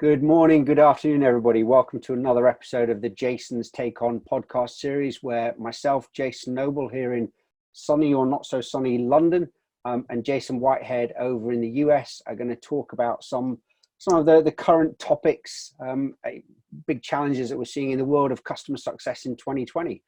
Good morning, good afternoon, everybody. Welcome to another episode of the Jason's Take On podcast series, where myself, Jason Noble, here in sunny or not so sunny London, and Jason Whitehead over in the US are going to talk about some of the current topics, big challenges that we're seeing in the world of customer success in 2020.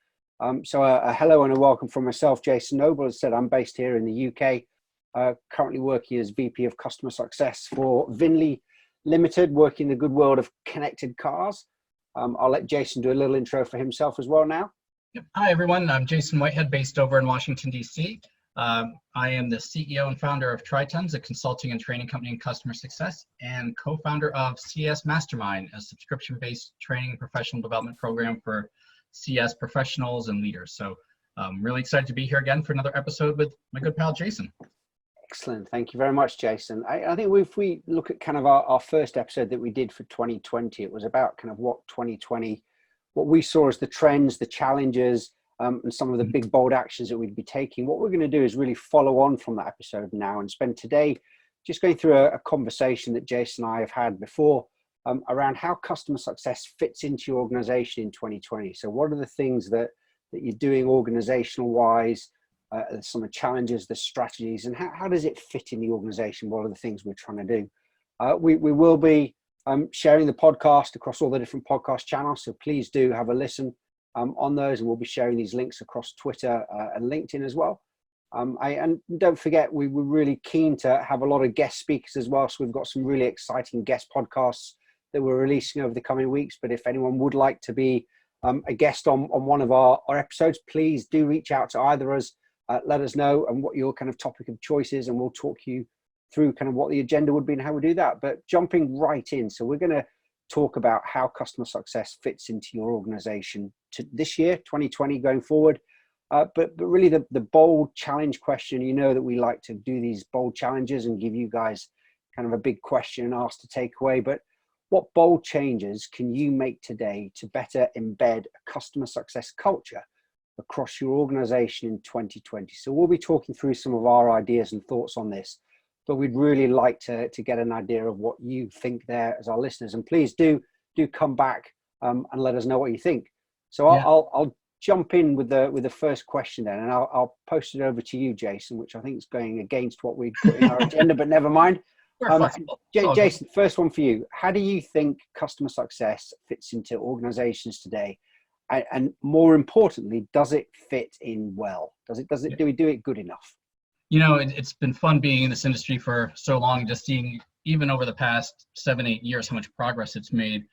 So a hello and a welcome from myself, Jason Noble. As I said, I'm based here in the UK, currently working as VP of Customer Success for Vinley Limited, working in the good world of connected cars. I'll let Jason do a little intro for himself as well now. Yep. Hi, everyone. I'm Jason Whitehead, based over in Washington, D.C. I am the CEO and founder of TriTons, a consulting and training company in customer success, and co-founder of CS Mastermind, a subscription-based training and professional development program for CS professionals and leaders. So I'm really excited to be here again for another episode with my good pal, Jason. Excellent. Thank you very much, Jason. I think if we look at kind of our first episode that we did for 2020, it was about kind of what 2020, what we saw as the trends, the challenges, and some of the big, bold actions that we'd be taking. What we're going to do is really follow on from that episode now and spend today just going through a conversation that Jason and I have had before around how customer success fits into your organization in 2020. So what are the things that you're doing organizational wise, some of the challenges, the strategies, and how does it fit in the organization? What are the things we're trying to do? We will be sharing the podcast across all the different podcast channels, so please do have a listen on those, and we'll be sharing these links across Twitter and LinkedIn as well. And don't forget, we were really keen to have a lot of guest speakers as well, so we've got some really exciting guest podcasts that we're releasing over the coming weeks. But if anyone would like to be a guest on one of our episodes, please do reach out to either of us. Let us know and what your kind of topic of choice is, and we'll talk you through kind of what the agenda would be and how we do that. But jumping right in, so we're going to talk about how customer success fits into your organization to this year, 2020, going forward. But really the bold challenge question, you know that we like to do these bold challenges and give you guys kind of a big question and ask to take away. But what bold changes can you make today to better embed a customer success culture across your organization in 2020? So we'll be talking through some of our ideas and thoughts on this, but we'd really like to get an idea of what you think there as our listeners. And please do come back and let us know what you think. So I'll jump in with the first question then, and I'll post it over to you, Jason, which I think is going against what we put in our agenda, but never mind. Jason, first one for you. How do you think customer success fits into organizations today? And more importantly, does it fit in well? Do we do it good enough? You know, it's been fun being in this industry for so long, just seeing even over the past 7-8 years how much progress it's made.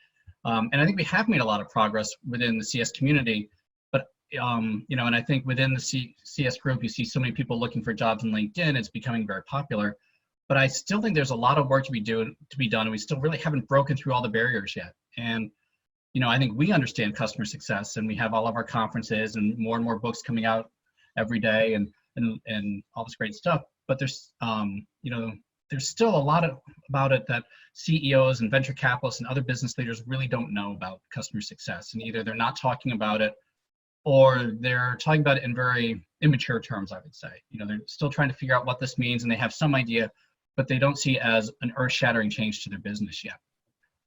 And I think we have made a lot of progress within the CS community. But you know, and I think within the CS group, you see so many people looking for jobs on LinkedIn. It's becoming very popular. But I still think there's a lot of work to be done, and we still really haven't broken through all the barriers yet. And you know, I think we understand customer success, and we have all of our conferences and more books coming out every day, and all this great stuff. But there's, you know, there's still a lot about it that CEOs and venture capitalists and other business leaders really don't know about customer success, and either they're not talking about it, or they're talking about it in very immature terms. I would say, you know, they're still trying to figure out what this means, and they have some idea, but they don't see it as an earth-shattering change to their business yet.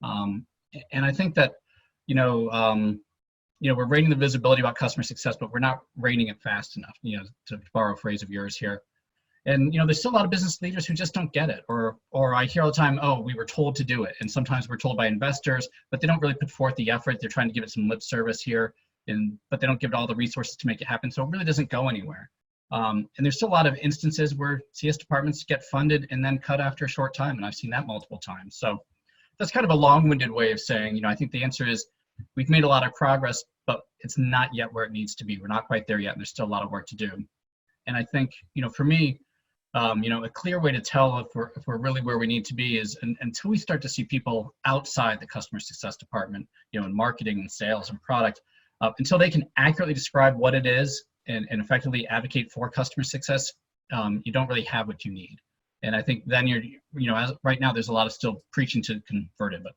And I think that, you know, we're rating the visibility about customer success, but we're not rating it fast enough, you know, to borrow a phrase of yours here. And, you know, there's still a lot of business leaders who just don't get it, or I hear all the time, oh, we were told to do it. And sometimes we're told by investors, but they don't really put forth the effort. They're trying to give it some lip service here, but they don't give it all the resources to make it happen. So it really doesn't go anywhere. And there's still a lot of instances where CS departments get funded and then cut after a short time. And I've seen that multiple times. So that's kind of a long-winded way of saying, you know, I think the answer is we've made a lot of progress, but it's not yet where it needs to be. We're not quite there yet, and there's still a lot of work to do. And I think, you know, for me, you know, a clear way to tell if we're really where we need to be is until we start to see people outside the customer success department, you know, in marketing and sales and product, until they can accurately describe what it is and effectively advocate for customer success, you don't really have what you need. And I think then you know, as right now, there's a lot of still preaching to convert it, but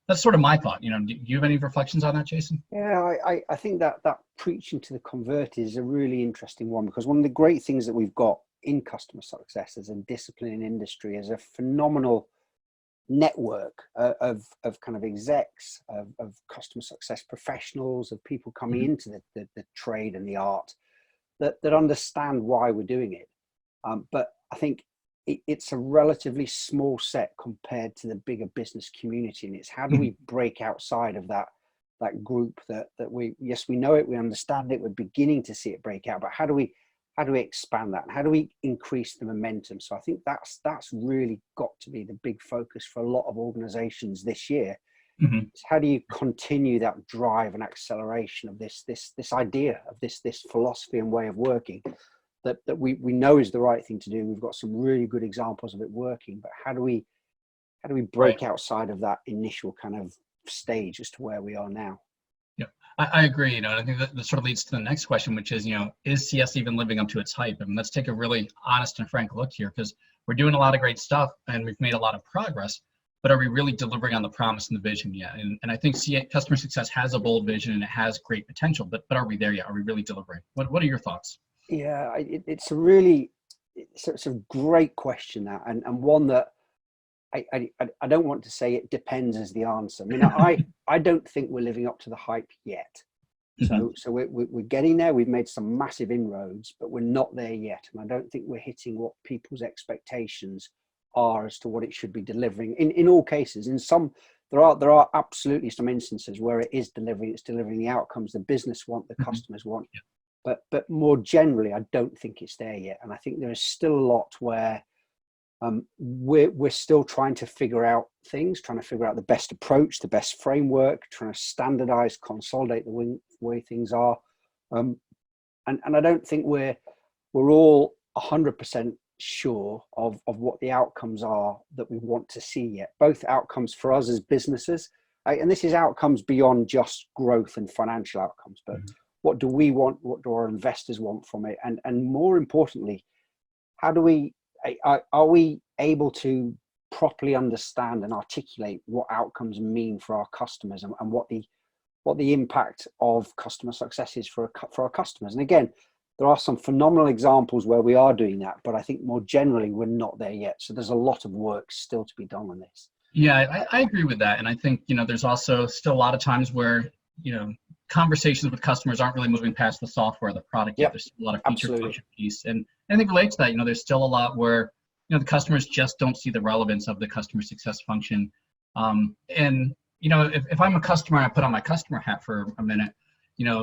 that's sort of my thought. You know, do you have any reflections on that, Jason? Yeah, I think that preaching to the convert is a really interesting one, because one of the great things that we've got in customer success as a discipline in industry is a phenomenal network of kind of execs, of customer success professionals, of people coming into the trade and the art that understand why we're doing it. But I think it's a relatively small set compared to the bigger business community, and it's how do we break outside of that group that we know it, we understand it, we're beginning to see it break out, but how do we expand that, and how do we increase the momentum? So I think that's really got to be the big focus for a lot of organizations this year. How do you continue that drive and acceleration of this idea of this philosophy and way of working that we know is the right thing to do? We've got some really good examples of it working, but how do we break outside of that initial kind of stage as to where we are now? Yeah, I agree. And I think that sort of leads to the next question, which is, is CS even living up to its hype? I mean, let's take a really honest and frank look here, because we're doing a lot of great stuff and we've made a lot of progress, but are we really delivering on the promise and the vision yet? And I think customer success has a bold vision and it has great potential, but are we there yet? Are we really delivering? What are your thoughts? Yeah, it's a great question, that, and one that I don't want to say it depends as the answer. I mean, I don't think we're living up to the hype yet. So we're getting there. We've made some massive inroads, but we're not there yet. And I don't think we're hitting what people's expectations are as to what it should be delivering. In all cases, there are absolutely some instances where it is delivering. It's delivering the outcomes the business want, the customers want. But more generally, I don't think it's there yet. And I think there is still a lot where we're still trying to figure out things, trying to figure out the best approach, the best framework, trying to standardize, consolidate the way things are. And I don't think we're all 100% sure of what the outcomes are that we want to see yet. Both outcomes for us as businesses, and this is outcomes beyond just growth and financial outcomes, but what do we want? What do our investors want from it? And more importantly, are we able to properly understand and articulate what outcomes mean for our customers, and what the impact of customer success is for our customers? And again, there are some phenomenal examples where we are doing that, but I think more generally we're not there yet. So there's a lot of work still to be done on this. Yeah, I agree with that. And I think, there's also still a lot of times where, conversations with customers aren't really moving past the software, the product yet. There's still a lot of feature function piece. And I think relates to that, there's still a lot where, the customers just don't see the relevance of the customer success function. And, if I'm a customer and I put on my customer hat for a minute,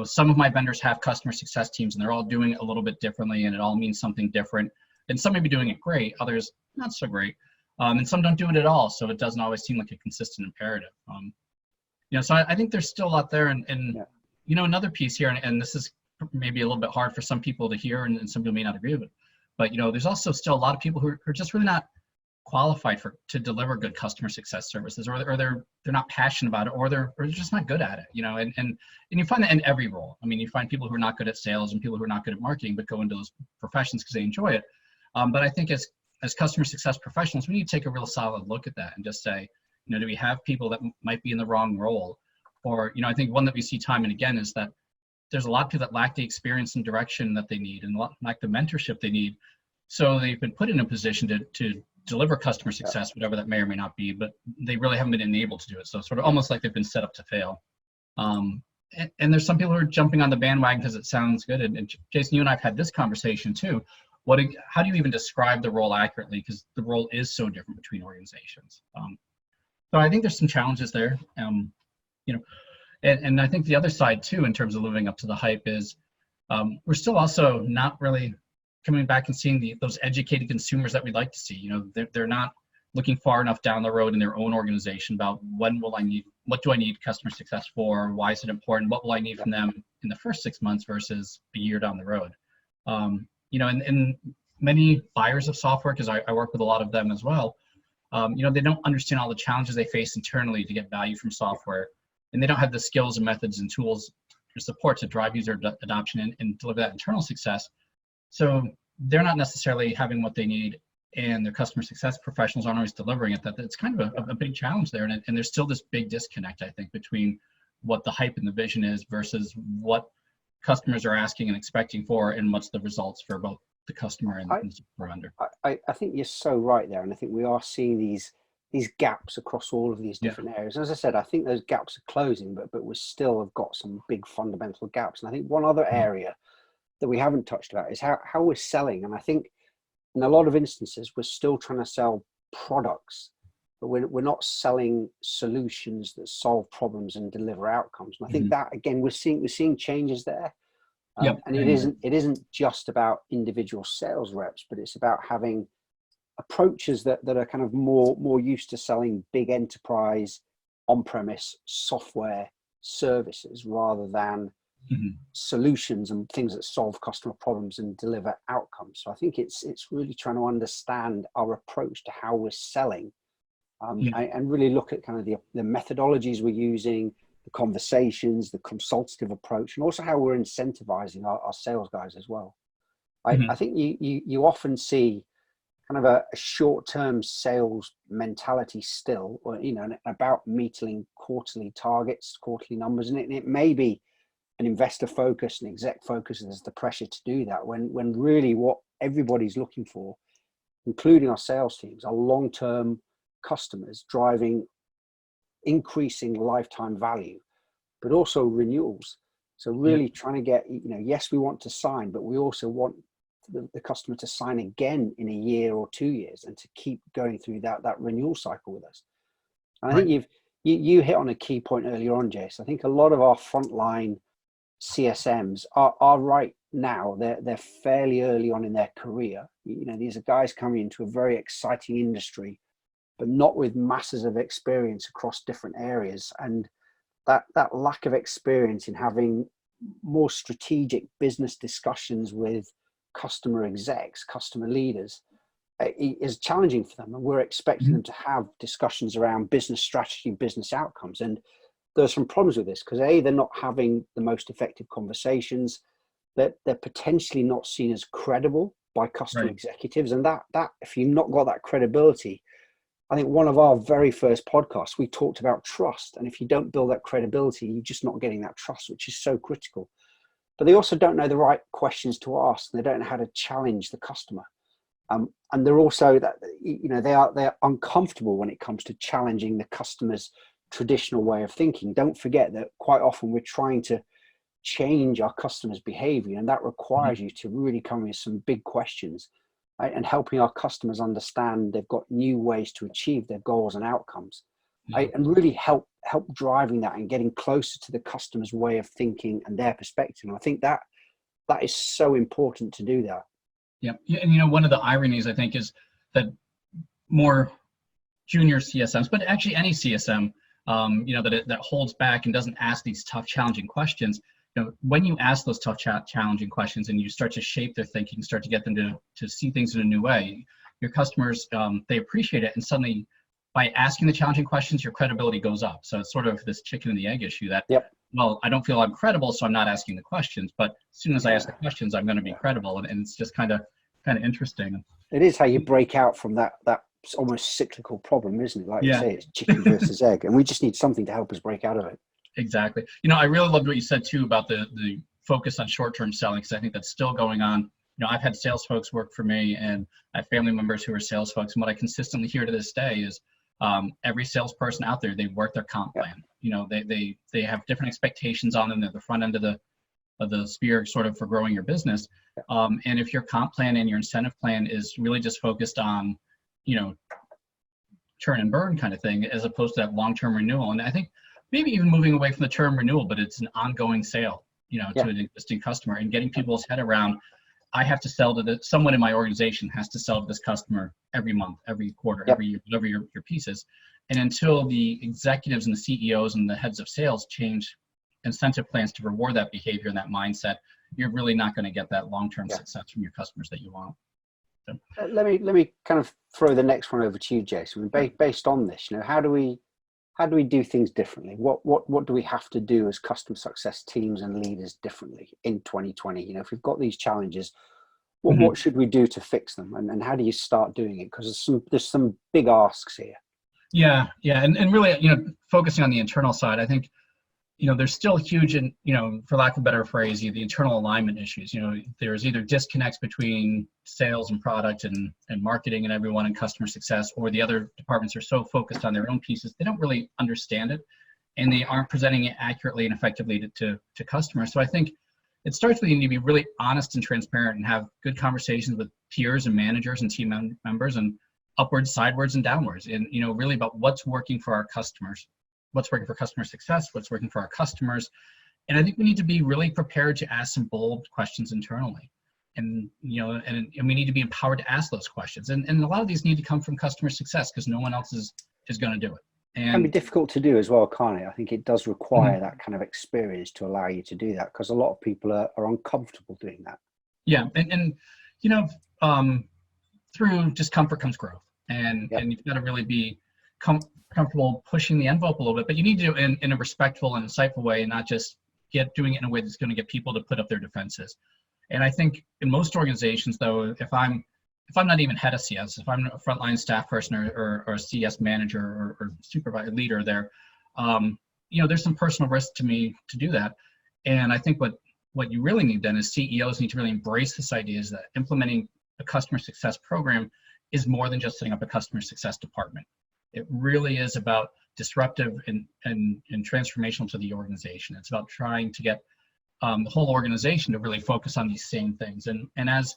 some of my vendors have customer success teams and they're all doing it a little bit differently, and it all means something different. And some may be doing it great, others not so great. And some don't do it at all. So it doesn't always seem like a consistent imperative. So I think there's still a lot there. And another piece here, and this is maybe a little bit hard for some people to hear, and some people may not agree with it, but there's also still a lot of people who are just really not qualified to deliver good customer success services, or they're not passionate about it, or they're just not good at it, and you find that in every role. I mean, you find people who are not good at sales and people who are not good at marketing, but go into those professions because they enjoy it. But I think as customer success professionals, we need to take a real solid look at that and just say, do we have people that might be in the wrong role? Or, I think one that we see time and again is that there's a lot of people that lack the experience and direction that they need, and lack the mentorship they need. So they've been put in a position to deliver customer success, whatever that may or may not be, but they really haven't been enabled to do it. So sort of almost like they've been set up to fail. And there's some people who are jumping on the bandwagon because it sounds good. And Jason, you and I have had this conversation too. How do you even describe the role accurately? Because the role is so different between organizations. So I think there's some challenges there. And I think the other side too, in terms of living up to the hype, is we're still also not really coming back and seeing those educated consumers that we'd like to see. They're not looking far enough down the road in their own organization about what do I need customer success for? Why is it important? What will I need from them in the first 6 months versus a year down the road? And many buyers of software, because I work with a lot of them as well, they don't understand all the challenges they face internally to get value from software. And they don't have the skills and methods and tools or support to drive user adoption and deliver that internal success. So they're not necessarily having what they need, and their customer success professionals aren't always delivering it. That's kind of a big challenge there. And there's still this big disconnect, I think, between what the hype and the vision is versus what customers are asking and expecting for, and what's the results for both the customer and the software vendor. I think you're so right there. And I think we are seeing these these gaps across all of these different areas. As I said, I think those gaps are closing, but we still have got some big fundamental gaps. And I think one other area that we haven't touched about is how we're selling. And I think in a lot of instances, we're still trying to sell products, but we're not selling solutions that solve problems and deliver outcomes. And I think that, again, we're seeing changes there. And it isn't just about individual sales reps, but it's about having approaches that are kind of more used to selling big enterprise on-premise software services rather than solutions and things that solve customer problems and deliver outcomes. So I think it's really trying to understand our approach to how we're selling, and really look at kind of the methodologies we're using, the conversations, the consultative approach, and also how we're incentivizing our sales guys as well. I think you often see kind of a short-term sales mentality still, or about meeting quarterly targets, quarterly numbers, and it may be an investor focus, an exec focus, and there's the pressure to do that when really what everybody's looking for, including our sales teams, are long-term customers driving increasing lifetime value, but also renewals. So really trying to get, yes, we want to sign, but we also want the customer to sign again in a year or 2 years and to keep going through that renewal cycle with us. And I think you hit on a key point earlier on, Jace. I think a lot of our frontline CSMs are right now, they're fairly early on in their career. These are guys coming into a very exciting industry, but not with masses of experience across different areas. And that lack of experience in having more strategic business discussions with customer execs, customer leaders, is challenging for them. And we're expecting them to have discussions around business strategy, business outcomes. And there's some problems with this because they're not having the most effective conversations, that they're potentially not seen as credible by customer executives. And that if you've not got that credibility, I think one of our very first podcasts, we talked about trust. And if you don't build that credibility, you're just not getting that trust, which is so critical. But they also don't know the right questions to ask. And they don't know how to challenge the customer. And they're also that, they're uncomfortable when it comes to challenging the customer's traditional way of thinking. Don't forget that quite often we're trying to change our customers' behavior, and that requires you to really come with some big questions, right? And helping our customers understand they've got new ways to achieve their goals and outcomes, right? And really help driving that and getting closer to the customer's way of thinking and their perspective. And I think that is so important to do that. Yeah, and one of the ironies, I think, is that more junior CSMs, but actually any CSM, that holds back and doesn't ask these tough, challenging questions. When you ask those tough, challenging questions and you start to shape their thinking, start to get them to see things in a new way, your customers, they appreciate it. And suddenly, by asking the challenging questions, your credibility goes up. So it's sort of this chicken and the egg issue that, well, I don't feel I'm credible, so I'm not asking the questions. But as soon as I ask the questions, I'm going to be credible. And it's just kind of interesting. It is how you break out from that almost cyclical problem, isn't it? Like you say, it's chicken versus egg. And we just need something to help us break out of it. Exactly. I really loved what you said too about the focus on short-term selling, because I think that's still going on. I've had sales folks work for me, and I have family members who are sales folks. And what I consistently hear to this day is every salesperson out there, they work their comp plan. They have different expectations on them. They're the front end of the spear sort of for growing your business. And if your comp plan and your incentive plan is really just focused on, churn and burn kind of thing, as opposed to that long-term renewal. And I think maybe even moving away from the term renewal, but it's an ongoing sale, to an existing customer, and getting people's head around, I have to sell to someone in my organization has to sell to this customer every month, every quarter, every year, whatever your piece is. And until the executives and the CEOs and the heads of sales change incentive plans to reward that behavior and that mindset, you're really not going to get that long-term success from your customers that you want. So. Let me kind of throw the next one over to you, Jason. Based on this, how do we do things differently? What do we have to do as customer success teams and leaders differently in 2020? If we've got these challenges, what should we do to fix them? And how do you start doing it? Because there's some big asks here. Yeah. And really, focusing on the internal side, I think there's still huge, and for lack of a better phrase, the internal alignment issues. There's either disconnects between sales and product and marketing and everyone and customer success, or the other departments are so focused on their own pieces they don't really understand it, and they aren't presenting it accurately and effectively to customers. So I think it starts with you need to be really honest and transparent and have good conversations with peers and managers and team members, and upwards, sidewards, and downwards, and really about what's working for our customers, what's working for customer success, what's working for our customers. And I think we need to be really prepared to ask some bold questions internally. And and we need to be empowered to ask those questions. And a lot of these need to come from customer success, because no one else is going to do it. And it can be difficult to do as well, can't it? I think it does require that kind of experience to allow you to do that, because a lot of people are uncomfortable doing that. Yeah, and through discomfort comes growth, and you've got to really be comfortable pushing the envelope a little bit, but you need to do it in a respectful and insightful way, and not just doing it in a way that's going to get people to put up their defenses. And I think in most organizations, though, if I'm not even head of CS, if I'm a frontline staff person or a CS manager or supervisor leader there, there's some personal risk to me to do that. And I think what you really need then is CEOs need to really embrace this idea is that implementing a customer success program is more than just setting up a customer success department. It really is about disruptive and transformational to the organization. It's about trying to get the whole organization to really focus on these same things. And as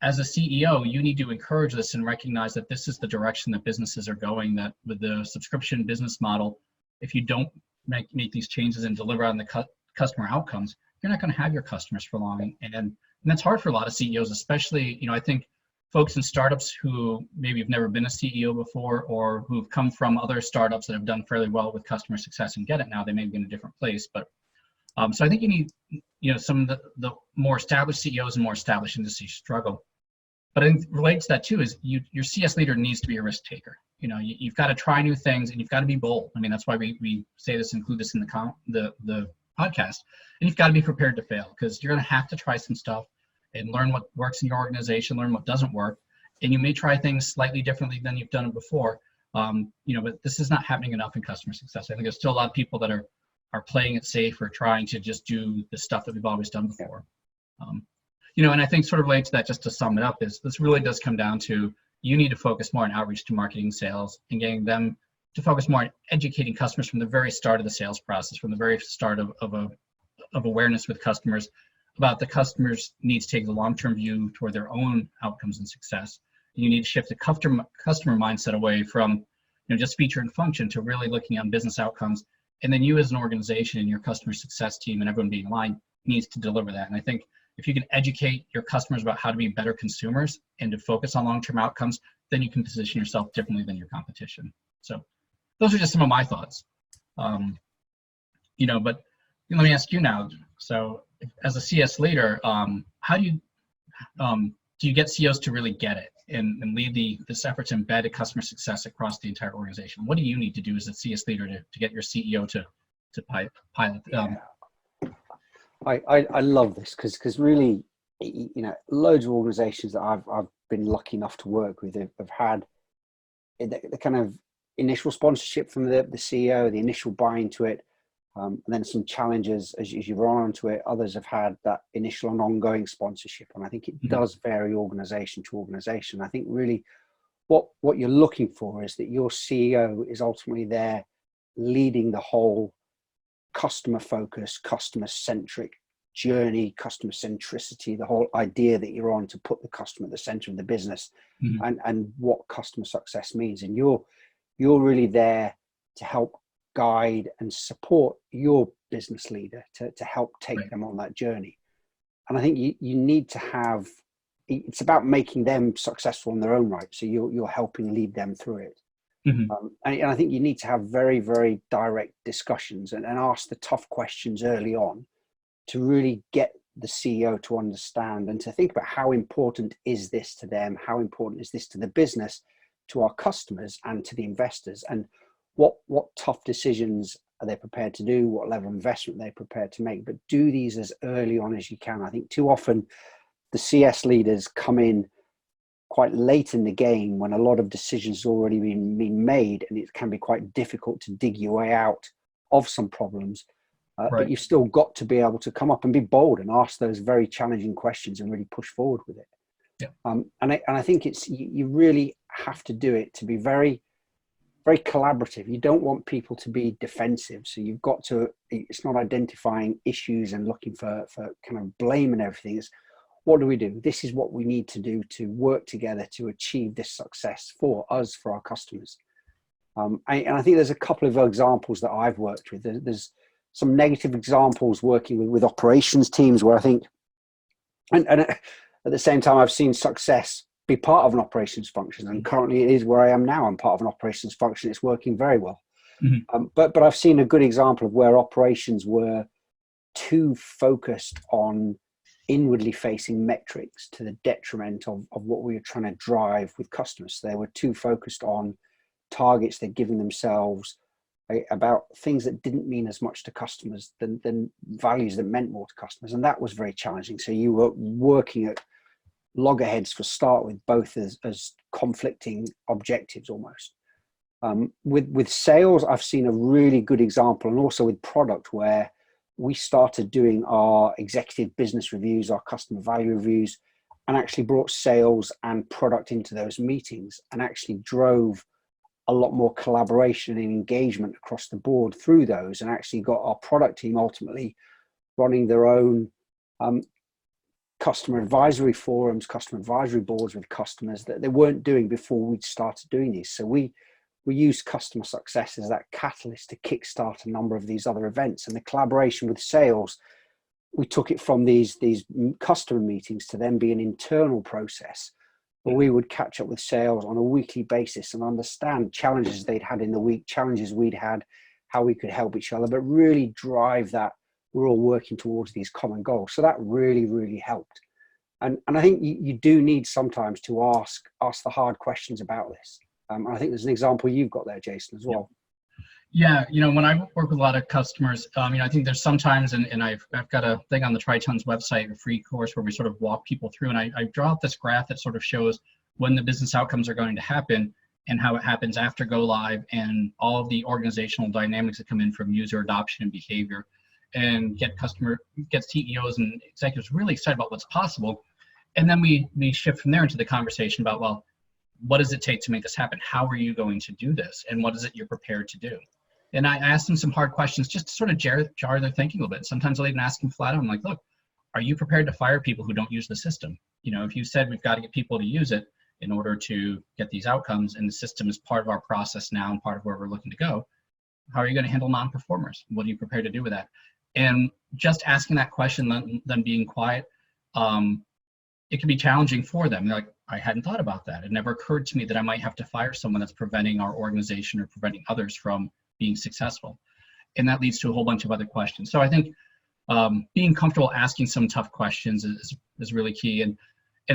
a CEO, you need to encourage this and recognize that this is the direction that businesses are going, that with the subscription business model, if you don't make these changes and deliver on the customer outcomes, you're not going to have your customers for long. And that's hard for a lot of CEOs, especially, I think folks in startups who maybe have never been a CEO before, or who've come from other startups that have done fairly well with customer success and get it now, they may be in a different place. But so I think you need, some of the more established CEOs and more established industries struggle. But I think related to that too is your CS leader needs to be a risk taker. You've got to try new things, and you've got to be bold. I mean, that's why we say this, include this in the podcast. And you've got to be prepared to fail, because you're going to have to try some stuff and learn what works in your organization, learn what doesn't work. And you may try things slightly differently than you've done it before. But this is not happening enough in customer success. I think there's still a lot of people that are playing it safe or trying to just do the stuff that we've always done before. And I think sort of related to that, just to sum it up, is this really does come down to you need to focus more on outreach to marketing sales and getting them to focus more on educating customers from the very start of the sales process, from the very start of awareness with customers about the customer's needs, take the long-term view toward their own outcomes and success. You need to shift the customer mindset away from just feature and function to really looking on business outcomes. And then you as an organization and your customer success team and everyone being aligned needs to deliver that. And I think if you can educate your customers about how to be better consumers and to focus on long-term outcomes, then you can position yourself differently than your competition. So those are just some of my thoughts. But let me ask you now. So as a CS leader, how do you get CEOs to really get it and lead this effort to embed a customer success across the entire organization? What do you need to do as a CS leader to get your CEO to pilot? I love this because really, loads of organizations that I've been lucky enough to work with have had the kind of initial sponsorship from the CEO, the initial buy into it, and then some challenges as you run onto it. Others have had that initial and ongoing sponsorship, and I think it does vary organization to organization. I think really what you're looking for is that your CEO is ultimately there leading the whole customer focus, customer centric journey, customer centricity, the whole idea that you're on to put the customer at the center of the business, and what customer success means. And you're really there to help guide and support your business leader to help take them on that journey. And I think you need to have, it's about making them successful in their own right. So you're helping lead them through it. And I think you need to have very, very direct discussions and ask the tough questions early on to really get the CEO to understand and to think about how important is this to them, how important is this to the business, to our customers and to the investors, and what tough decisions are they prepared to do, what level of investment they're prepared to make. But do these as early on as you can. I think too often the CS leaders come in quite late in the game when a lot of decisions have already been made, and it can be quite difficult to dig your way out of some problems. But Right. you've still got to be able to come up and be bold and ask those very challenging questions and really push forward with it. Yeah. And I think it's, you really have to do it to be very, very collaborative. You don't want people to be defensive. So you've got to, it's not identifying issues and looking for kind of blame and everything. It's, what do we do? This is what we need to do to work together to achieve this success for us, for our customers. And I think there's a couple of examples that I've worked with. There's some negative examples working with operations teams where I think, and at the same time, I've seen success be part of an operations function. And currently it is where I am now. I'm part of an operations function. It's working very well. Mm-hmm. But I've seen a good example of where operations were too focused on inwardly facing metrics to the detriment of what we were trying to drive with customers. So they were too focused on targets they're giving themselves about things that didn't mean as much to customers than values that meant more to customers. And that was very challenging. So you were working at loggerheads for start with both as conflicting objectives almost. With sales, I've seen a really good example, and also with product, where we started doing our executive business reviews, our customer value reviews, and actually brought sales and product into those meetings and actually drove a lot more collaboration and engagement across the board through those, and actually got our product team ultimately running their own customer advisory forums, customer advisory boards with customers that they weren't doing before we'd started doing these. So we used customer success as that catalyst to kickstart a number of these other events. And the collaboration with sales, we took it from these customer meetings to then be an internal process where we would catch up with sales on a weekly basis and understand challenges they'd had in the week, challenges we'd had, how we could help each other, but really drive that we're all working towards these common goals. So that really, really helped. And I think you do need sometimes to ask the hard questions about this. I think there's an example you've got there, Jason, as well. Yeah, when I work with a lot of customers, I think there's sometimes, and I've got a thing on the Tritons website, a free course where we sort of walk people through, and I draw out this graph that sort of shows when the business outcomes are going to happen and how it happens after go live, and all of the organizational dynamics that come in from user adoption and behavior, and get CEOs and executives really excited about what's possible. And then we shift from there into the conversation about, well, what does it take to make this happen? How are you going to do this? And what is it you're prepared to do? And I asked them some hard questions just to sort of jar their thinking a little bit. Sometimes I'll even ask them flat out, I'm like, look, are you prepared to fire people who don't use the system? If you said we've got to get people to use it in order to get these outcomes, and the system is part of our process now and part of where we're looking to go, how are you going to handle non-performers? What are you prepared to do with that? And just asking that question, them being quiet, it can be challenging for them. They're like, I hadn't thought about that. It never occurred to me that I might have to fire someone that's preventing our organization or preventing others from being successful. And that leads to a whole bunch of other questions. So I think being comfortable asking some tough questions is really key. And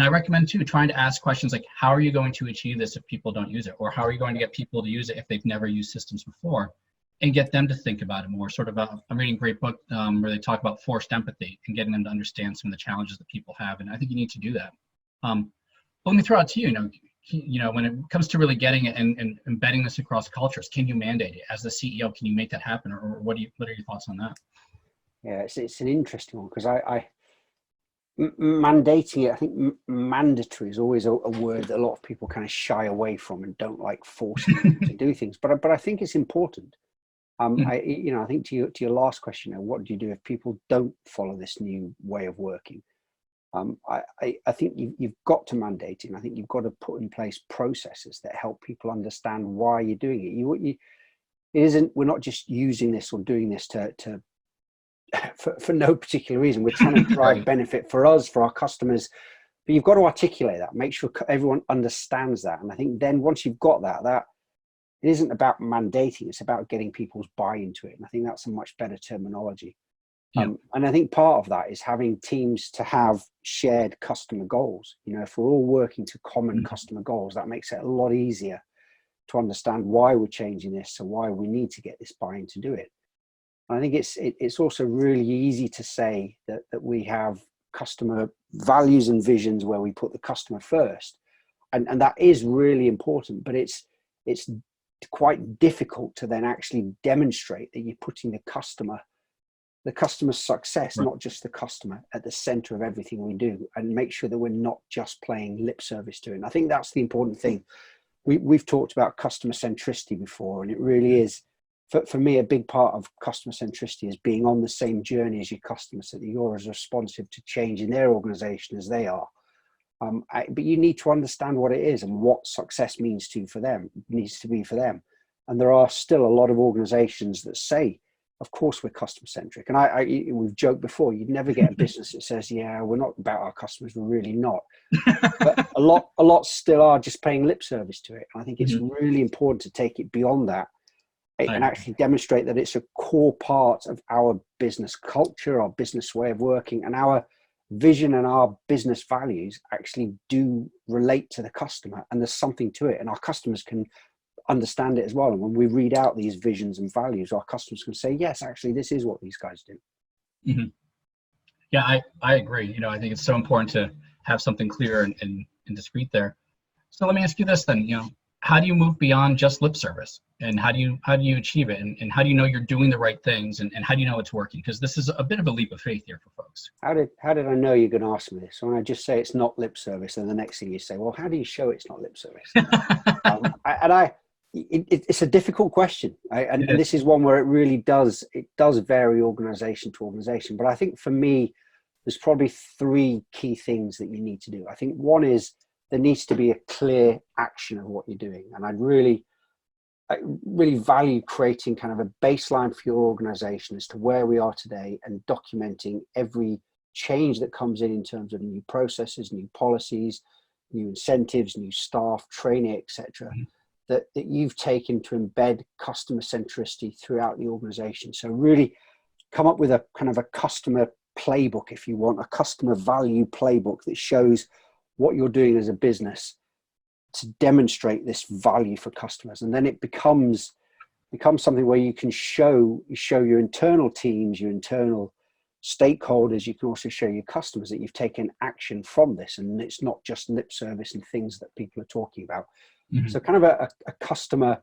I recommend too, trying to ask questions like, how are you going to achieve this if people don't use it? Or how are you going to get people to use it if they've never used systems before? And get them to think about it more. I'm reading a great book where they talk about forced empathy and getting them to understand some of the challenges that people have. And I think you need to do that. Let me throw out to you, when it comes to really getting it and embedding this across cultures, can you mandate it? As the CEO, can you make that happen? Or what are your thoughts on that? Yeah, it's an interesting one, because mandating it, I think mandatory is always a word that a lot of people kind of shy away from and don't like forcing people to do things. But I think it's important. I think to your last question, what do you do if people don't follow this new way of working? I think you've got to mandate it. I think you've got to put in place processes that help people understand why you're doing it. It isn't, we're not just using this or doing this for no particular reason. We're trying to drive Right. benefit for us, for our customers, but you've got to articulate that, make sure everyone understands that. And I think then once you've got that it isn't about mandating, it's about getting people's buy-in to it. And I think that's a much better terminology. Yeah. And I think part of that is having teams to have shared customer goals. If we're all working to common customer goals, that makes it a lot easier to understand why we're changing this and why we need to get this buy-in to do it. And I think it's also really easy to say that we have customer values and visions where we put the customer first. And that is really important, but it's quite difficult to then actually demonstrate that you're putting the customer the customer's success, Right. not just the customer, at the center of everything we do, and make sure that we're not just playing lip service to it. And I think that's the important thing. We've talked about customer centricity before, and it really is, for me, a big part of customer centricity is being on the same journey as your customers, so that you're as responsive to change in their organization as they are. But you need to understand what it is and what success means needs to be for them. And there are still a lot of organizations that say, of course, we're customer centric. And we've joked before, you'd never get a business that says, yeah, we're not about our customers. We're really not. But a lot still are just paying lip service to it. And I think it's really important to take it beyond that and actually demonstrate that it's a core part of our business culture, our business way of working, and our vision and our business values actually do relate to the customer, and there's something to it, and our customers can understand it as well. And when we read out these visions and values, our customers can say, yes, actually, this is what these guys do. Mm-hmm. Yeah, I agree. I think it's so important to have something clear and discreet there. So let me ask you this then, how do you move beyond just lip service, and how do you achieve it, and how do you know you're doing the right things, and how do you know it's working? Because this is a bit of a leap of faith here for folks. How did I know you're going to ask me this? When I just say it's not lip service, and the next thing you say, well, how do you show it's not lip service? It's a difficult question, and this is one where it really does vary organization to organization. But I think for me, there's probably three key things that you need to do. I think one is there needs to be a clear action of what you're doing. And I really value creating kind of a baseline for your organization as to where we are today, and documenting every change that comes in terms of new processes, new policies, new incentives, new staff, training, etc., that you've taken to embed customer centricity throughout the organization. So really come up with a kind of a customer playbook, if you want, a customer value playbook that shows what you're doing as a business to demonstrate this value for customers. And then it becomes something where you can show your internal teams, your internal stakeholders, you can also show your customers that you've taken action from this, and it's not just lip service and things that people are talking about. So kind of a customer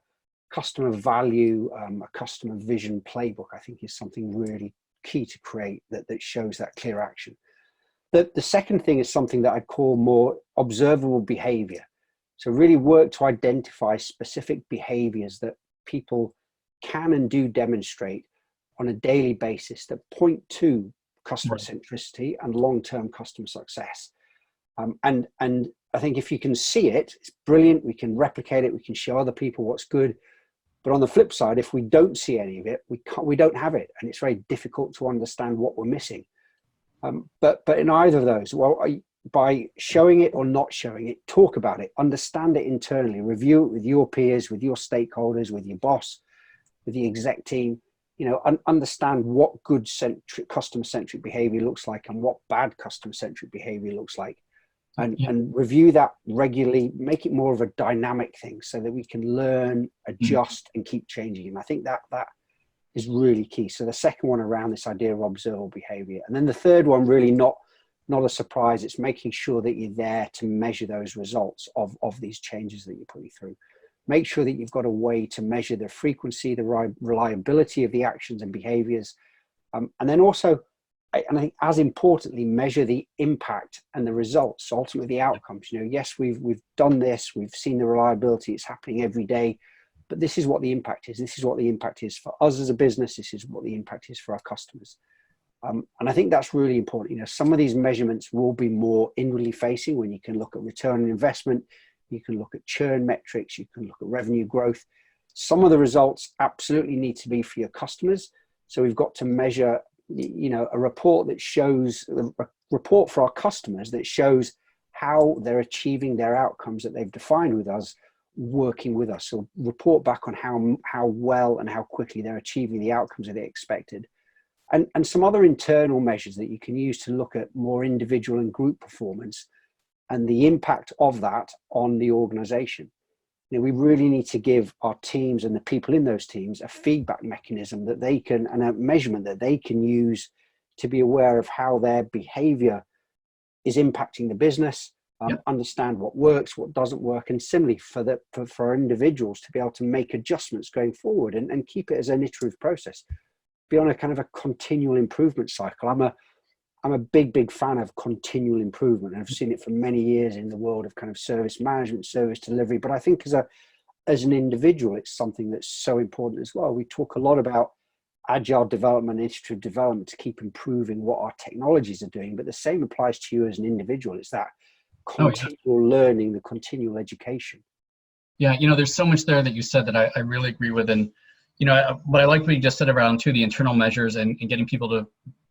value, a customer vision playbook, I think, is something really key to create that shows that clear action. The second thing is something that I'd call more observable behavior. So really work to identify specific behaviors that people can and do demonstrate on a daily basis that point to customer centricity and long-term customer success. And I think if you can see it, it's brilliant. We can replicate it. We can show other people what's good. But on the flip side, if we don't see any of it, we don't have it. And it's very difficult to understand what we're missing. But in either of those, by showing it or not showing it, talk about it, understand it internally, review it with your peers, with your stakeholders, with your boss, with the exec team, understand what good customer centric behavior looks like and what bad customer centric behavior looks like. And review that regularly, make it more of a dynamic thing so that we can learn, adjust, and keep changing. And I think that is really key. So the second one around this idea of observable behavior. And then the third one, really not a surprise, it's making sure that you're there to measure those results of these changes that you're putting through. Make sure that you've got a way to measure the frequency, the reliability of the actions and behaviors. And then also, and I think as importantly, measure the impact and the results, so ultimately the outcomes. Yes, we've done this, we've seen the reliability, it's happening every day, but this is what the impact is. This is what the impact is for us as a business. This is what the impact is for our customers. And I think that's really important. Some of these measurements will be more inwardly facing, when you can look at return on investment, you can look at churn metrics, you can look at revenue growth. Some of the results absolutely need to be for your customers. So we've got to measure a report for our customers that shows how they're achieving their outcomes that they've defined with us, working with us. So report back on how well and how quickly they're achieving the outcomes that they expected. And some other internal measures that you can use to look at more individual and group performance and the impact of that on the organization. We really need to give our teams and the people in those teams a feedback mechanism that they can, and a measurement that they can use to be aware of how their behavior is impacting the business, understand what works, what doesn't work, and similarly for individuals to be able to make adjustments going forward and keep it as an iterative process. be on a kind of a continual improvement cycle. I'm a big fan of continual improvement. I've seen it for many years in the world of kind of service management, service delivery. But I think as an individual, it's something that's so important as well. We talk a lot about agile development, iterative development to keep improving what our technologies are doing. But the same applies to you as an individual. It's that continual learning, the continual education. Yeah, there's so much there that you said that I really agree with. And, what I like what you just said around too, the internal measures and getting people to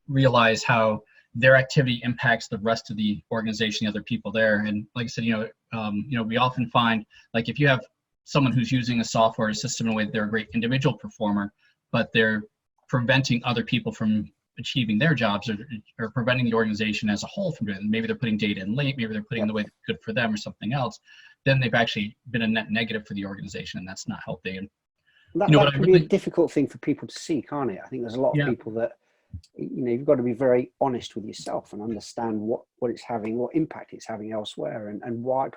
realize how their activity impacts the rest of the organization, the other people there. And like I said, we often find, like, if you have someone who's using a software system in a way that they're a great individual performer, but they're preventing other people from achieving their jobs, or preventing the organization as a whole from doing it. Maybe they're putting data in late, maybe they're putting in the way that's good for them or something else, then they've actually been a net negative for the organization, and that's not healthy. And that can be a difficult thing for people to see, can't it? I think there's a lot of people that, you've got to be very honest with yourself and understand what it's having, what impact it's having elsewhere, and why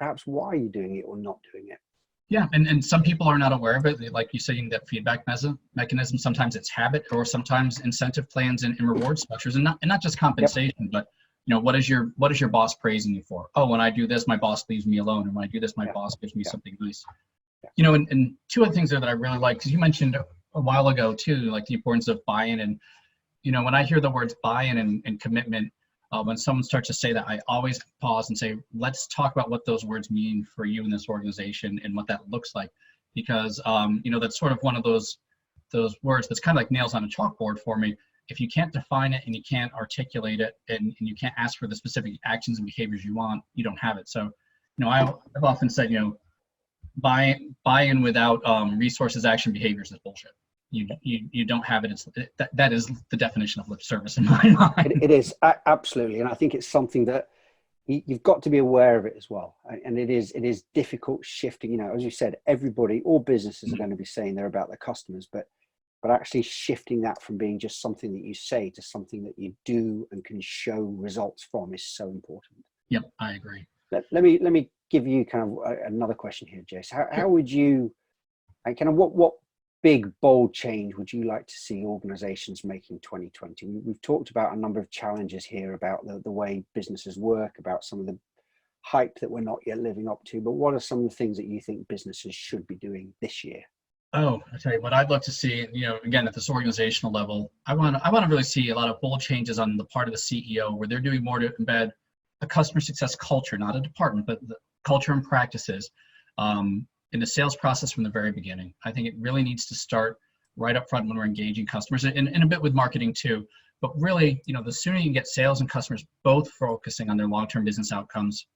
you're doing it or not doing it. Yeah, and some people are not aware of it. Like you said, that feedback mechanism, sometimes it's habit, or sometimes incentive plans and reward structures, and not just compensation, but what is your boss praising you for? Oh, when I do this, my boss leaves me alone, and when I do this, my boss gives me something nice. And two other things there that I really like, because you mentioned a while ago too, like the importance of buy-in. And when I hear the words buy-in and commitment, when someone starts to say that, I always pause and say, let's talk about what those words mean for you in this organization and what that looks like. Because, that's sort of one of those words that's kind of like nails on a chalkboard for me. If you can't define it and you can't articulate it and you can't ask for the specific actions and behaviors you want, you don't have it. So, I've often said, buy-in without resources, action, behaviors is bullshit. You don't have it. That is the definition of lip service in my mind. It is absolutely, and I think it's something that you've got to be aware of it as well. And it is difficult shifting. As you said, all businesses are going to be saying they're about their customers, but actually shifting that from being just something that you say to something that you do and can show results from is so important. Yep, I agree. Let me give you kind of another question here, Jace. How would you, kind of what big, bold change would you like to see organizations make in 2020? We've talked about a number of challenges here about the way businesses work, about some of the hype that we're not yet living up to, but what are some of the things that you think businesses should be doing this year? Oh, I tell you what I'd love to see, again, at this organizational level, I want to really see a lot of bold changes on the part of the CEO, where they're doing more to embed a customer success culture, not a department, but the culture and practices in the sales process from the very beginning. I think it really needs to start right up front when we're engaging customers, and a bit with marketing too. But really, the sooner you can get sales and customers both focusing on their long-term business outcomes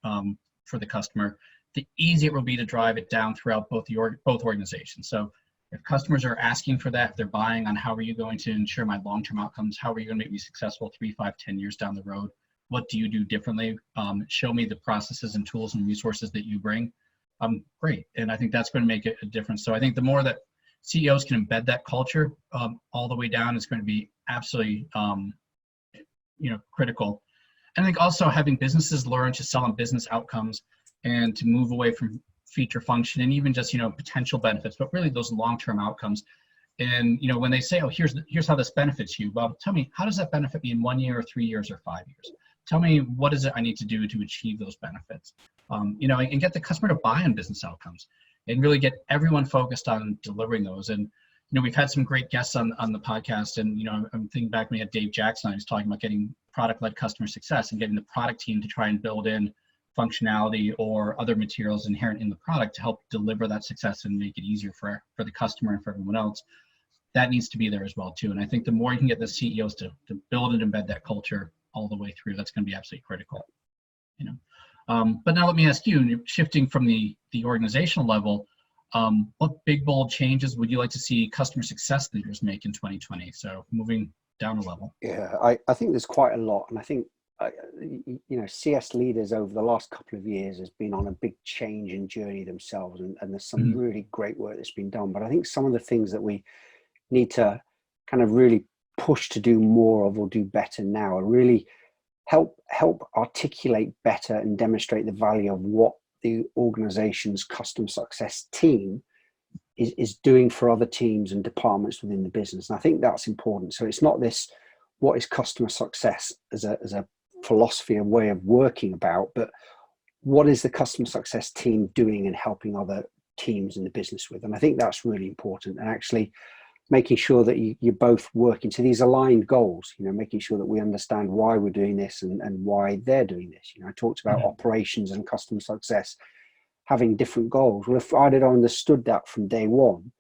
for the customer, the easier it will be to drive it down throughout both organizations. So if customers are asking for that, if they're buying on how are you going to ensure my long-term outcomes, how are you going to make me successful 3, 5, 10 years down the road? What do you do differently? Show me the processes and tools and resources that you bring. Great. And I think that's going to make a difference. So I think the more that CEOs can embed that culture all the way down is going to be absolutely, critical. And I think also having businesses learn to sell on business outcomes and to move away from feature function and even just, potential benefits, but really those long-term outcomes. And, when they say, oh, here's how this benefits you. Well, tell me, how does that benefit me in 1 year or 3 years or 5 years? Tell me, what is it I need to do to achieve those benefits? And get the customer to buy on business outcomes and really get everyone focused on delivering those. And, we've had some great guests on the podcast, and, I'm thinking back when we had Dave Jackson, I was talking about getting product-led customer success and getting the product team to try and build in functionality or other materials inherent in the product to help deliver that success and make it easier for the customer and for everyone else. That needs to be there as well too. And I think the more you can get the CEOs to build and embed that culture all the way through, that's going to be absolutely critical. But now let me ask you, shifting from the organizational level, what big, bold changes would you like to see customer success leaders make in 2020? So moving down a level. Yeah, I think there's quite a lot. And I think, CS leaders over the last couple of years has been on a big change and journey themselves. And there's some really great work that's been done. But I think some of the things that we need to kind of really push to do more of or do better now are really help articulate better and demonstrate the value of what the organization's customer success team is doing for other teams and departments within the business. And I think that's important. So it's not this, what is customer success as a philosophy and way of working about, but what is the customer success team doing and helping other teams in the business with? And I think that's really important. And actually making sure that you're both working to these aligned goals, making sure that we understand why we're doing this and why they're doing this. I talked about operations and customer success having different goals. Well, if I'd understood that from day one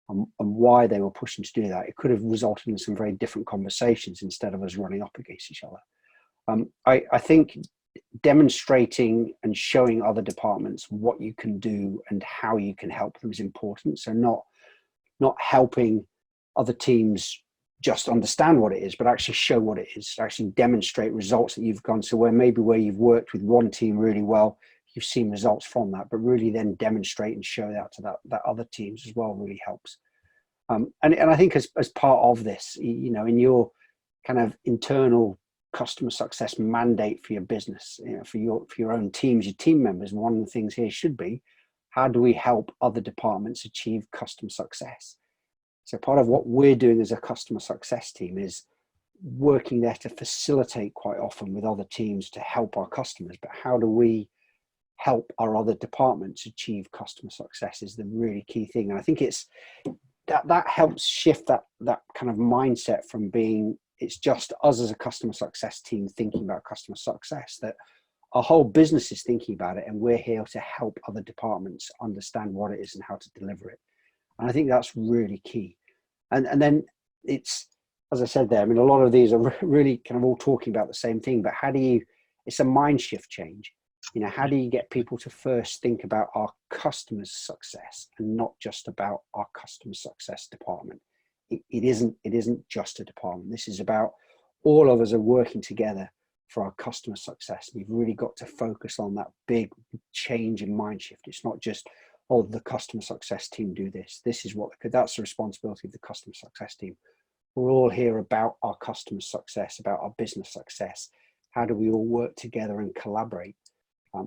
and why they were pushing to do that, it could have resulted in some very different conversations instead of us running up against each other. I think demonstrating and showing other departments what you can do and how you can help them is important. So not helping other teams just understand what it is, but actually show what it is, actually demonstrate results that you've gone. So where you've worked with one team really well, you've seen results from that, but really then demonstrate and show that to that other teams as well really helps. And I think as part of this, in your kind of internal customer success mandate for your business, for your own teams, your team members, one of the things here should be, how do we help other departments achieve customer success? So part of what we're doing as a customer success team is working there to facilitate quite often with other teams to help our customers. But how do we help our other departments achieve customer success is the really key thing. And I think it's that helps shift that kind of mindset from being it's just us as a customer success team thinking about customer success, that our whole business is thinking about it, and we're here to help other departments understand what it is and how to deliver it. And I think that's really key. And then it's, as I said there, I mean, a lot of these are really kind of all talking about the same thing, but it's a mind shift change. How do you get people to first think about our customers' success and not just about our customer success department? It isn't just a department. This is about all of us are working together for our customer success. We've really got to focus on that big change in mind shift. It's not just, oh, the customer success team do this. That's the responsibility of the customer success team. We're all here about our customer success, about our business success. How do we all work together and collaborate?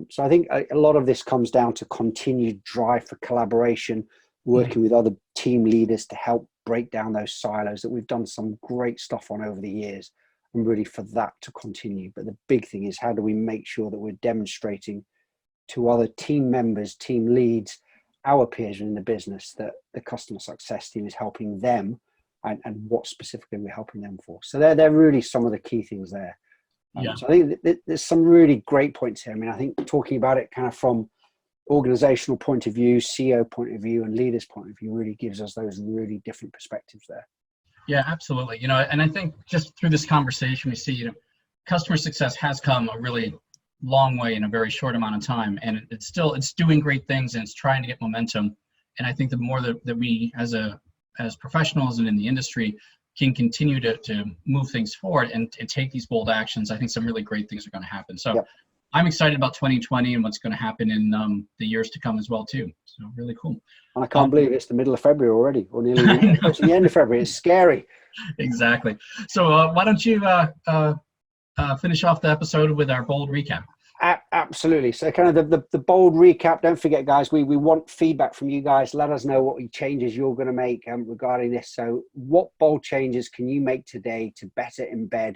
So I think a lot of this comes down to continued drive for collaboration, working with other team leaders to help break down those silos that we've done some great stuff on over the years, and really for that to continue. But the big thing is, how do we make sure that we're demonstrating to other team members, team leads, our peers in the business, that the customer success team is helping them and what specifically we're helping them for. So they're really some of the key things there. So I think there's some really great points here. I mean, I think talking about it kind of from organizational point of view, CEO point of view, and leaders point of view really gives us those really different perspectives there. Yeah, absolutely. And I think just through this conversation, we see, customer success has come a really long way in a very short amount of time, and it's doing great things, and it's trying to get momentum. And I think the more that we as professionals and in the industry can continue to move things forward and take these bold actions, I think some really great things are going to happen. So I'm excited about 2020 and what's going to happen in the years to come as well too. So really cool. And I can't believe it's the middle of February already, or nearly the end of February. It's scary. Exactly. So why don't you finish off the episode with our bold recap? Absolutely. So kind of the bold recap. Don't forget, guys, we want feedback from you guys. Let us know what changes you're going to make regarding this. So what bold changes can you make today to better embed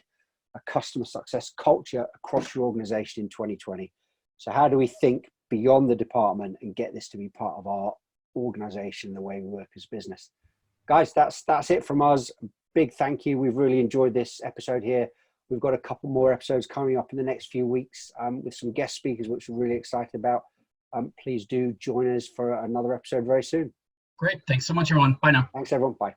a customer success culture across your organization in 2020? So how do we think beyond the department and get this to be part of our organization, the way we work as business? Guys, that's it from us. Big thank you. We've really enjoyed this episode here. We've got a couple more episodes coming up in the next few weeks with some guest speakers, which we're really excited about. Please do join us for another episode very soon. Great. Thanks so much, everyone. Bye now. Thanks, everyone. Bye.